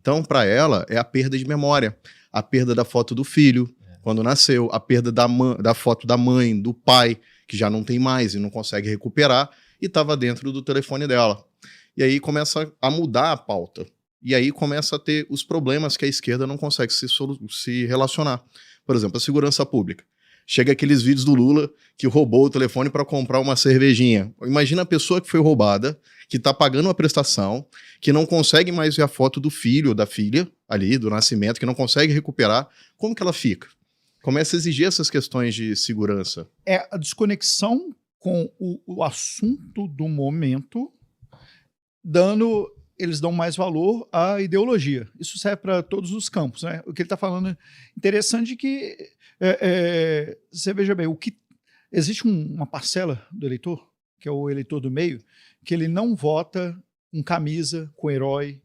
Então, para ela, é a perda de memória, a perda da foto do filho, quando nasceu, a perda da foto da mãe, do pai, que já não tem mais e não consegue recuperar, e estava dentro do telefone dela. E aí começa a mudar a pauta. E aí começa a ter os problemas que a esquerda não consegue se relacionar. Por exemplo, a segurança pública. Chega aqueles vídeos do Lula que roubou o telefone para comprar uma cervejinha. Imagina a pessoa que foi roubada, que está pagando uma prestação, que não consegue mais ver a foto do filho ou da filha ali, do nascimento, que não consegue recuperar. Como que ela fica? Começa a exigir essas questões de segurança. É a desconexão com o assunto do momento, eles dão mais valor à ideologia. Isso serve para todos os campos, né? O que ele está falando é interessante que você veja bem, existe uma parcela do eleitor, que é o eleitor do meio, que ele não vota com camisa, com herói,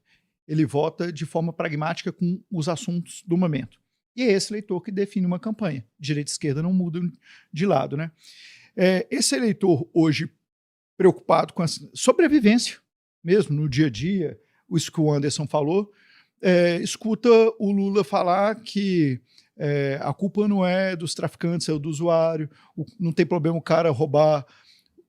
ele vota de forma pragmática com os assuntos do momento. E é esse eleitor que define uma campanha. Direita e esquerda não mudam de lado, né? Esse eleitor hoje preocupado com a sobrevivência, mesmo no dia a dia, isso que o Anderson falou, escuta o Lula falar que a culpa não é dos traficantes, é do usuário, não tem problema o cara roubar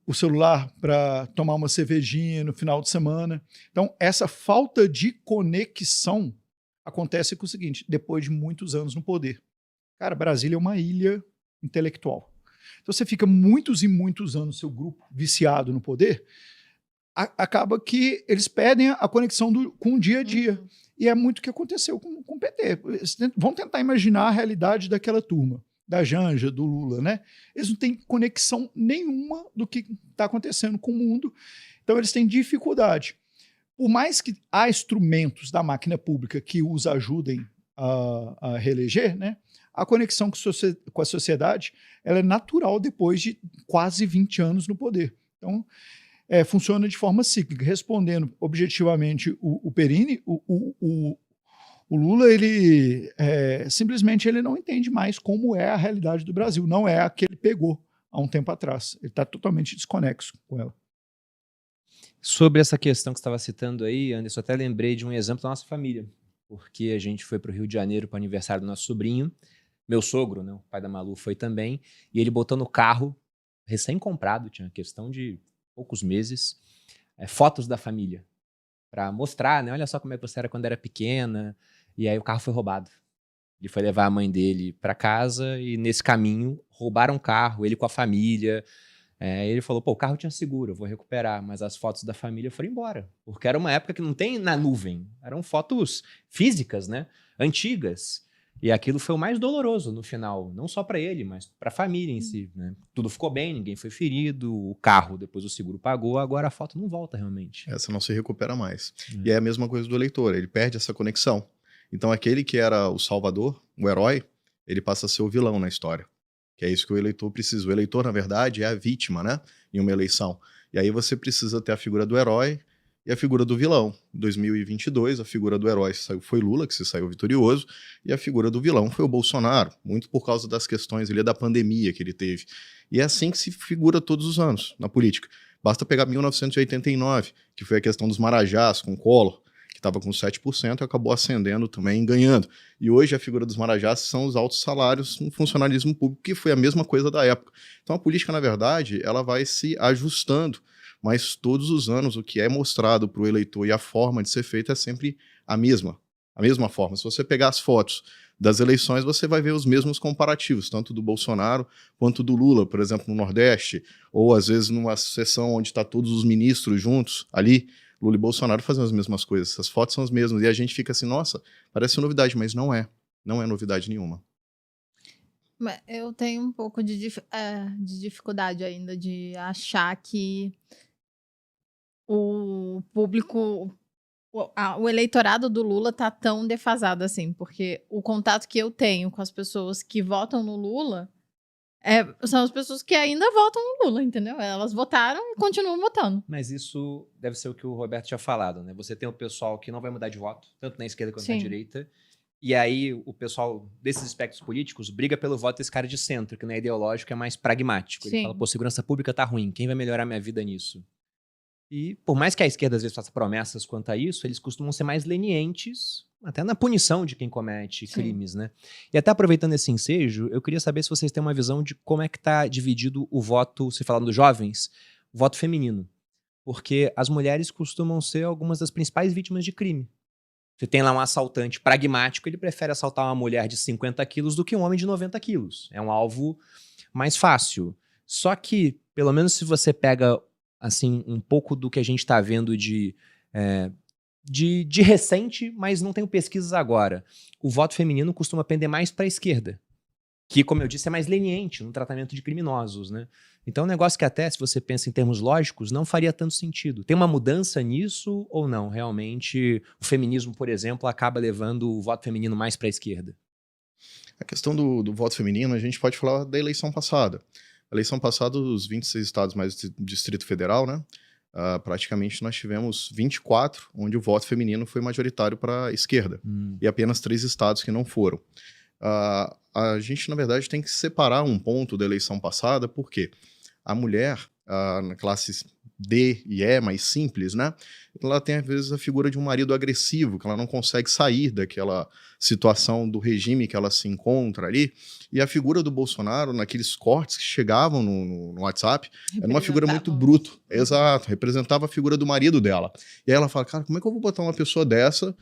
o celular para tomar uma cervejinha no final de semana. Então, essa falta de conexão acontece com o seguinte, depois de muitos anos no poder. Cara, Brasília é uma ilha intelectual. Então, você fica muitos e muitos anos, seu grupo viciado no poder, acaba que eles perdem a conexão com o dia a dia. Uhum. E é muito o que aconteceu com o PT. Eles vão tentar imaginar a realidade daquela turma, da Janja, do Lula, né? Eles não têm conexão nenhuma do que está acontecendo com o mundo. Então, eles têm dificuldade. Por mais que há instrumentos da máquina pública que os ajudem a reeleger, né? A conexão com a sociedade ela é natural depois de quase 20 anos no poder. Então, funciona de forma cíclica. Respondendo objetivamente o Perini, o Lula, ele simplesmente ele não entende mais como é a realidade do Brasil. Não é a que ele pegou há um tempo atrás. Ele está totalmente desconexo com ela. Sobre essa questão que você estava citando aí, Anderson, eu até lembrei de um exemplo da nossa família, porque a gente foi para o Rio de Janeiro para o aniversário do nosso sobrinho, meu sogro, né, o pai da Malu, foi também, e ele botou no carro, recém-comprado, tinha questão de poucos meses, fotos da família, para mostrar, né, olha só como é que você era quando era pequena, e aí o carro foi roubado. Ele foi levar a mãe dele para casa e nesse caminho roubaram o carro, ele com a família. Ele falou, pô, o carro tinha seguro, eu vou recuperar, mas as fotos da família foram embora, porque era uma época que não tem na nuvem, eram fotos físicas, né, antigas, e aquilo foi o mais doloroso no final, não só para ele, mas para a família em si, né? Tudo ficou bem, ninguém foi ferido, o carro, depois o seguro pagou, agora a foto não volta realmente. Essa não se recupera mais. E é a mesma coisa do eleitor, ele perde essa conexão. Então aquele que era o salvador, o herói, ele passa a ser o vilão na história. Que é isso que o eleitor precisa. O eleitor, na verdade, é a vítima, né? Em uma eleição. E aí você precisa ter a figura do herói e a figura do vilão. Em 2022, a figura do herói foi Lula, que se saiu vitorioso, e a figura do vilão foi o Bolsonaro, muito por causa das questões ali da pandemia que ele teve. E é assim que se figura todos os anos na política. Basta pegar 1989, que foi a questão dos Marajás com Collor, que estava com 7% e acabou ascendendo também, ganhando. E hoje a figura dos Marajás são os altos salários no funcionalismo público, que foi a mesma coisa da época. Então a política, na verdade, ela vai se ajustando, mas todos os anos o que é mostrado para o eleitor e a forma de ser feita é sempre a mesma forma. Se você pegar as fotos das eleições, você vai ver os mesmos comparativos, tanto do Bolsonaro quanto do Lula, por exemplo, no Nordeste, ou às vezes numa sessão onde está todos os ministros juntos ali, Lula e Bolsonaro fazendo as mesmas coisas, essas fotos são as mesmas, e a gente fica assim, nossa, parece novidade, mas não é novidade nenhuma. Eu tenho um pouco de dificuldade ainda de achar que o público, o eleitorado do Lula tá tão defasado assim, porque o contato que eu tenho com as pessoas que votam no Lula são as pessoas que ainda votam no Lula, entendeu? Elas votaram e continuam votando. Mas isso deve ser o que o Roberto tinha falado, né? Você tem o pessoal que não vai mudar de voto, tanto na esquerda quanto na direita, e aí o pessoal desses espectros políticos briga pelo voto desse cara de centro, que não é ideológico, é mais pragmático. Ele fala, pô, segurança pública tá ruim, quem vai melhorar minha vida nisso? E por mais que a esquerda às vezes faça promessas quanto a isso, eles costumam ser mais lenientes até na punição de quem comete Sim. crimes, né? E até aproveitando esse ensejo, eu queria saber se vocês têm uma visão de como é que está dividido o voto, se falando dos jovens, o voto feminino. Porque as mulheres costumam ser algumas das principais vítimas de crime. Você tem lá um assaltante pragmático, ele prefere assaltar uma mulher de 50 quilos do que um homem de 90 quilos. É um alvo mais fácil. Só que, pelo menos se você pega assim, um pouco do que a gente está vendo de recente, mas não tenho pesquisas agora, o voto feminino costuma pender mais para a esquerda, que, como eu disse, é mais leniente no tratamento de criminosos, né? Então é um negócio que até, se você pensa em termos lógicos, não faria tanto sentido. Tem uma mudança nisso ou não? Realmente, o feminismo, por exemplo, acaba levando o voto feminino mais para a esquerda? A questão do voto feminino, a gente pode falar da eleição passada. A eleição passada, os 26 estados mais Distrito Federal, né? Praticamente nós tivemos 24, onde o voto feminino foi majoritário para a esquerda. E apenas 3 estados que não foram. A gente, na verdade, tem que separar um ponto da eleição passada, porque a mulher, na classe D e E, mais simples, né? Ela tem, às vezes, a figura de um marido agressivo, que ela não consegue sair daquela situação do regime que ela se encontra ali. E a figura do Bolsonaro, naqueles cortes que chegavam no WhatsApp, era uma figura muito bruta. Exato, representava a figura do marido dela. E aí ela fala, cara, como é que eu vou botar uma pessoa dessa?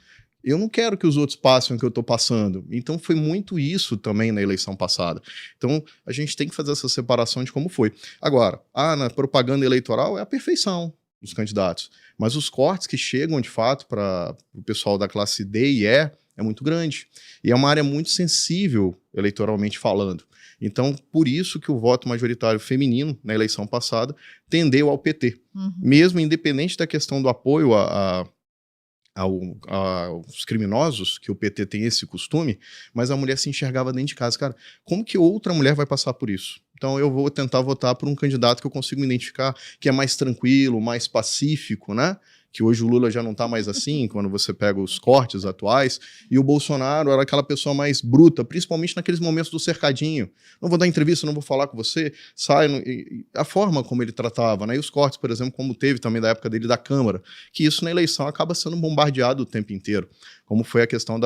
Eu não quero que os outros passem o que eu estou passando. Então foi muito isso também na eleição passada. Então a gente tem que fazer essa separação de como foi. Agora, na propaganda eleitoral é a perfeição dos candidatos. Mas os cortes que chegam de fato para o pessoal da classe D e E é muito grande. E é uma área muito sensível eleitoralmente falando. Então, por isso que o voto majoritário feminino na eleição passada tendeu ao PT. Mesmo independente da questão do apoio aos criminosos, que o PT tem esse costume, mas a mulher se enxergava dentro de casa. Cara, como que outra mulher vai passar por isso? Então eu vou tentar votar por um candidato que eu consigo me identificar, que é mais tranquilo, mais pacífico, né? Que hoje o Lula já não tá mais assim, quando você pega os cortes atuais, e o Bolsonaro era aquela pessoa mais bruta, principalmente naqueles momentos do cercadinho. Não vou dar entrevista, não vou falar com você, a forma como ele tratava, né? E os cortes, por exemplo, como teve também da época dele da Câmara, que isso na eleição acaba sendo bombardeado o tempo inteiro, como foi a questão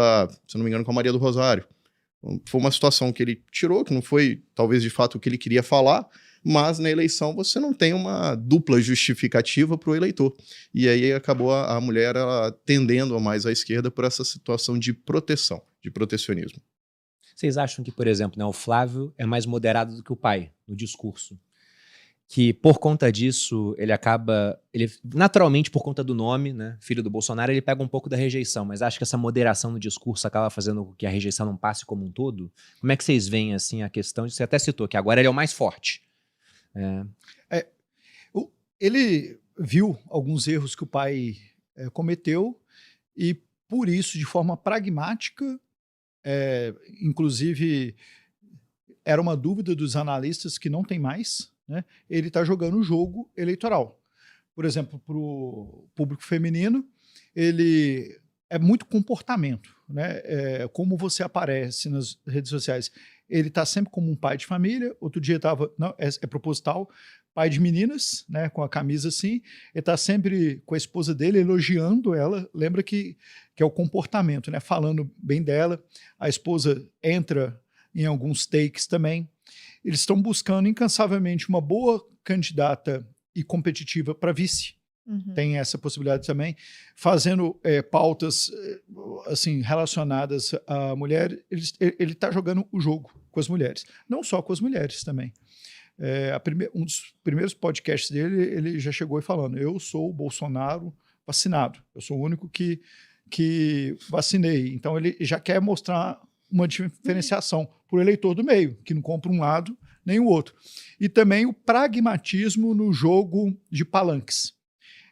se não me engano, com a Maria do Rosário. Foi uma situação que ele tirou, que não foi, talvez, de fato, o que ele queria falar, mas na eleição você não tem uma dupla justificativa para o eleitor. E aí acabou a mulher tendendo mais à esquerda por essa situação de proteção, de protecionismo. Vocês acham que, por exemplo, né, o Flávio é mais moderado do que o pai no discurso? Que por conta disso, ele naturalmente, por conta do nome, né, filho do Bolsonaro, ele pega um pouco da rejeição, mas acho que essa moderação no discurso acaba fazendo com que a rejeição não passe como um todo? Como é que vocês veem, assim, a questão de, você até citou, que agora ele é o mais forte. Ele viu alguns erros que o pai cometeu e, por isso, de forma pragmática, inclusive, era uma dúvida dos analistas que não tem mais, né? Ele está jogando o jogo eleitoral. Por exemplo, para o público feminino, ele é muito comportamento, né? Como você aparece nas redes sociais. Ele está sempre como um pai de família. Outro dia estava, é proposital, pai de meninas, né, com a camisa assim. Ele está sempre com a esposa dele, elogiando ela. Lembra que é o comportamento, né? Falando bem dela. A esposa entra em alguns takes também. Eles estão buscando incansavelmente uma boa candidata e competitiva para vice. Tem essa possibilidade também. Fazendo pautas assim, relacionadas à mulher, ele está jogando o jogo com as mulheres. Não só com as mulheres também. Um dos primeiros podcasts dele, ele já chegou falando, eu sou o Bolsonaro vacinado. Eu sou o único que vacinei. Então ele já quer mostrar uma diferenciação para o eleitor do meio, que não compra um lado nem o outro. E também o pragmatismo no jogo de palanques.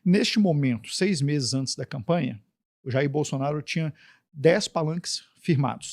Neste momento, 6 meses antes da campanha, o Jair Bolsonaro tinha 10 palanques firmados.